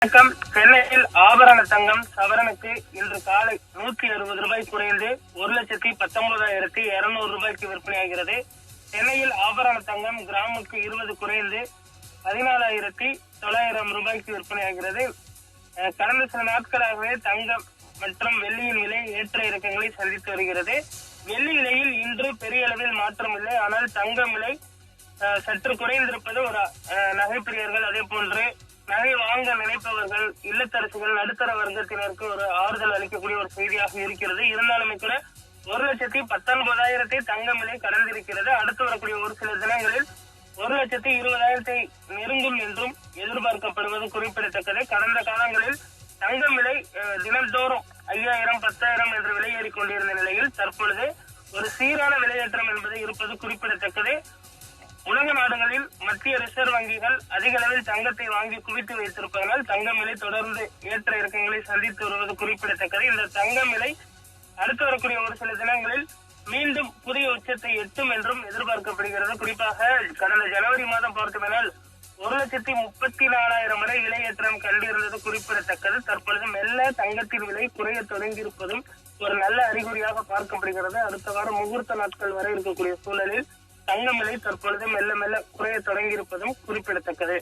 வணக்கம். சென்னையில் ஆபரண தங்கம் சவரனுக்கு இன்று காலை 160 ரூபாய் குறைந்து 1,19,200 ரூபாய்க்கு விற்பனையாகிறது. சென்னையில் ஆபரண தங்கம் கிராமுக்கு 20 குறைந்து 14,900 ரூபாய்க்கு விற்பனையாகிறது. கடந்த சில நாட்களாகவே தங்கம் மற்றும் வெள்ளியின் விலை ஏற்ற இறக்கங்களை சந்தித்து வருகிறது. வெள்ளி விலையில் இன்று பெரிய அளவில் மாற்றம் இல்லை. ஆனால் தங்கம் விலை சற்று குறைந்திருப்பது ஒரு நகைப்பிரியர்கள், அதே போன்று நகை வாங்க நினைப்பவர்கள், இல்லத்தரசிகள், நடுத்தர வர்க்கத்தினருக்கு ஒரு ஆறுதல் அளிக்கக்கூடிய ஒரு செய்தியாக இருக்கிறது. இருந்தாலுமே கூட 1,19,000 தங்கம் விலை கடந்திருக்கிறது. அடுத்து வரக்கூடிய ஒரு சில தினங்களில் 1,20,000 நெருங்கும் என்றும் எதிர்பார்க்கப்படுவது குறிப்பிடத்தக்கது. கடந்த காலங்களில் தங்கம் விலை தினந்தோறும் 5,000, 10,000 என்று விலையேறிக் கொண்டிருந்த நிலையில் தற்பொழுது ஒரு சீரான விலையேற்றம் என்பது இருப்பது குறிப்பிடத்தக்கது. உலக நாடுகளில் மத்திய ரிசர்வ் வங்கிகள் அதிக அளவில் தங்கத்தை வாங்கி குவித்து வைத்திருப்பதனால் தங்கம் விலை தொடர்ந்து ஏற்ற இறக்கங்களை சந்தித்து வருவது குறிப்பிடத்தக்கது. இந்த தங்கம் விலை அடுத்து வரக்கூடிய ஒரு சில தினங்களில் மீண்டும் புதிய உச்சத்தை எட்டும் என்றும் எதிர்பார்க்கப்படுகிறது. குறிப்பாக கடந்த ஜனவரி மாதம் பார்த்தோம்னால் 1,34,000 வரை விலையேற்றம் கண்டிருந்தது குறிப்பிடத்தக்கது. தற்பொழுது மெல்ல தங்கத்தின் விலை குறைய தொடங்கியிருப்பதும் ஒரு நல்ல அறிகுறியாக பார்க்கப்படுகிறது. அடுத்த வாரம் முகூர்த்த நாட்கள் வரை இருக்கக்கூடிய சூழலில் தங்கம் விலை தற்பொழுது மெல்ல மெல்ல குறைய தொடங்கியிருப்பதும் குறிப்பிடத்தக்கது.